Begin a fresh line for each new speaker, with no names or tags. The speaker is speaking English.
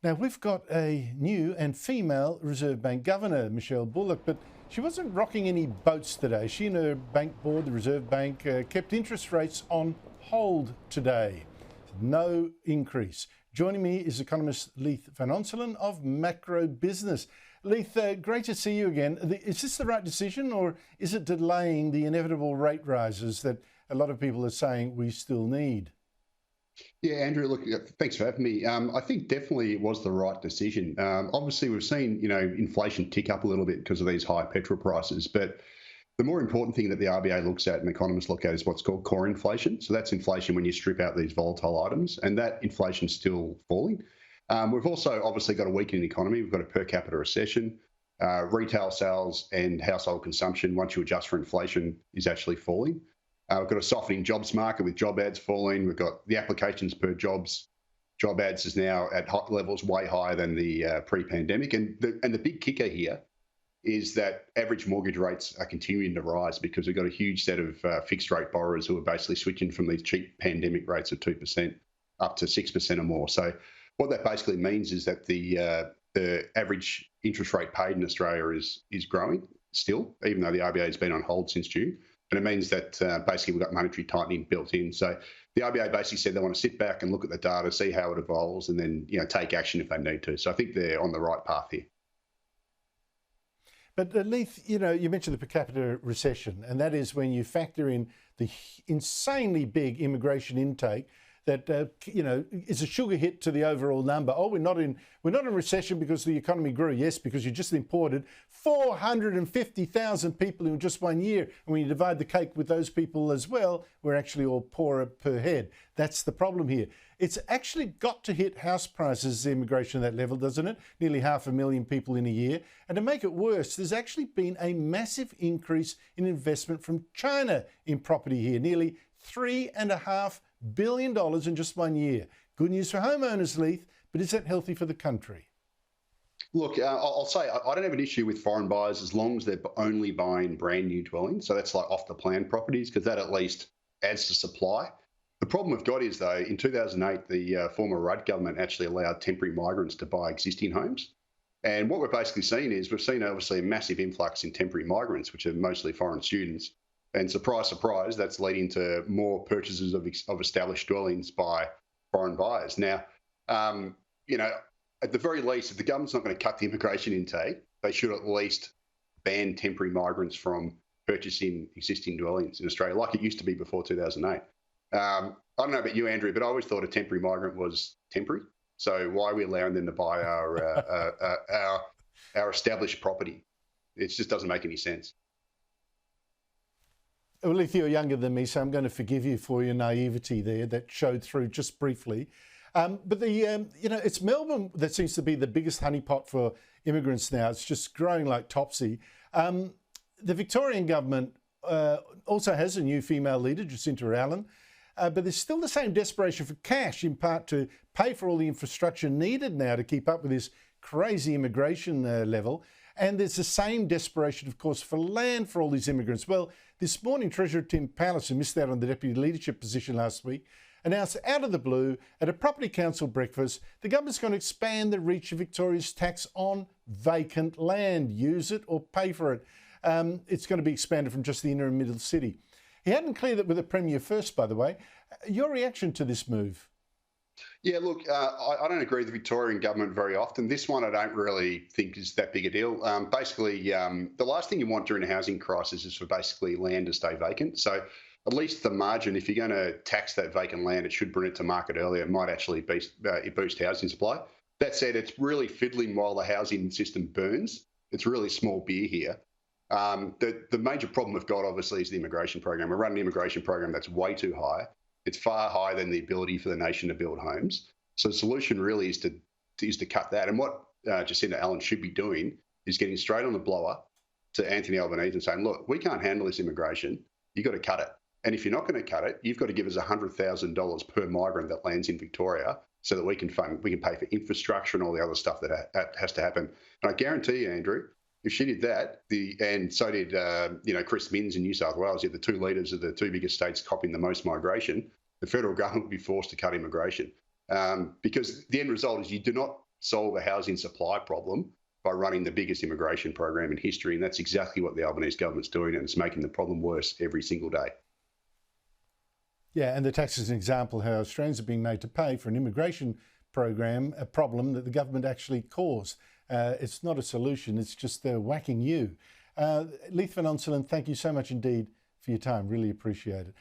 Now, we've got a new and female Reserve Bank Governor, Michelle Bullock, but she wasn't rocking any boats today. She and her bank board, the Reserve Bank, kept interest rates on hold today. No increase. Joining me is economist Leith van Onselen of MacroBusiness. Leith, great to see you again. Is this the right decision, or is it delaying the inevitable rate rises that a lot of people are saying we still need?
Yeah, Andrew, look, thanks for having me. I think definitely it was the right decision. Obviously, we've seen, inflation tick up a little bit because of these high petrol prices. But the more important thing that the RBA looks at and economists look at is what's called core inflation. So that's inflation when you strip out these volatile items, and that inflation's still falling. We've also obviously got a weakening economy. We've got a per capita recession. Retail sales and household consumption, once you adjust for inflation, is actually falling. We've got a softening jobs market with job ads falling. We've got the applications per job ads is now at hot levels way higher than the pre-pandemic. And the big kicker here is that average mortgage rates are continuing to rise because we've got a huge set of fixed rate borrowers who are basically switching from these cheap pandemic rates of 2% up to 6% or more. So what that basically means is that the average interest rate paid in Australia is growing still, even though the RBA has been on hold since June. And it means that basically we've got monetary tightening built in. So the RBA basically said they want to sit back and look at the data, see how it evolves, and then take action if they need to. So I think they're on the right path here.
But Leith, you mentioned the per capita recession, and that is when you factor in the insanely big immigration intake that is a sugar hit to the overall number. Oh, we're not in recession because the economy grew. Yes, because you just imported 450,000 people in just 1 year. And when you divide the cake with those people as well, we're actually all poorer per head. That's the problem here. It's actually got to hit house prices, immigration at that level, doesn't it? Nearly 500,000 people in a year. And to make it worse, there's actually been a massive increase in investment from China in property here, nearly $3.5 billion in just 1 year. Good news for homeowners, Leith, but is that healthy for the country?
Look, I'll say I don't have an issue with foreign buyers as long as they're only buying brand new dwellings. So that's like off the plan properties, because that at least adds to supply. The problem we've got is, though, in 2008, the former Rudd government actually allowed temporary migrants to buy existing homes. And what we're basically seeing is we've seen obviously a massive influx in temporary migrants, which are mostly foreign students. And surprise, surprise, that's leading to more purchases of established dwellings by foreign buyers. Now, at the very least, if the government's not going to cut the immigration intake, they should at least ban temporary migrants from purchasing existing dwellings in Australia, like it used to be before 2008. I don't know about you, Andrew, but I always thought a temporary migrant was temporary. So why are we allowing them to buy our established property? It just doesn't make any sense.
Well, if you're younger than me, so I'm going to forgive you for your naivety there that showed through just briefly. But it's Melbourne that seems to be the biggest honeypot for immigrants now. It's just growing like topsy. The Victorian government also has a new female leader, Jacinta Allen, but there's still the same desperation for cash, in part to pay for all the infrastructure needed now to keep up with this crazy immigration level. And there's the same desperation, of course, for land for all these immigrants. Well, this morning, Treasurer Tim Pallas, who missed out on the deputy leadership position last week, announced out of the blue at a property council breakfast, the government's going to expand the reach of Victoria's tax on vacant land. Use it or pay for it. It's going to be expanded from just the inner and middle city. He hadn't cleared it with the Premier first, by the way. Your reaction to this move?
Yeah, look, I don't agree with the Victorian government very often. This one I don't really think is that big a deal. The last thing you want during a housing crisis is for basically land to stay vacant. So at least the margin, if you're going to tax that vacant land, it should bring it to market earlier. It might actually boost housing supply. That said, it's really fiddling while the housing system burns. It's really small beer here. The major problem we've got, obviously, is the immigration program. We're running an immigration program that's way too high. It's far higher than the ability for the nation to build homes. So the solution really is to cut that. And what Jacinta Allen should be doing is getting straight on the blower to Anthony Albanese and saying, look, we can't handle this immigration. You've got to cut it. And if you're not going to cut it, you've got to give us $100,000 per migrant that lands in Victoria so that we can pay for infrastructure and all the other stuff that has to happen. And I guarantee you, Andrew, if she did that, and so did Chris Minns in New South Wales, the two leaders of the two biggest states copying the most migration, the federal government would be forced to cut immigration. Because the end result is you do not solve a housing supply problem by running the biggest immigration program in history. And that's exactly what the Albanese government's doing, and it's making the problem worse every single day.
Yeah, and the tax is an example how Australians are being made to pay for an immigration program, a problem that the government actually caused. It's not a solution, it's just they're whacking you. Leith van Onselen, thank you so much indeed for your time. Really appreciate it.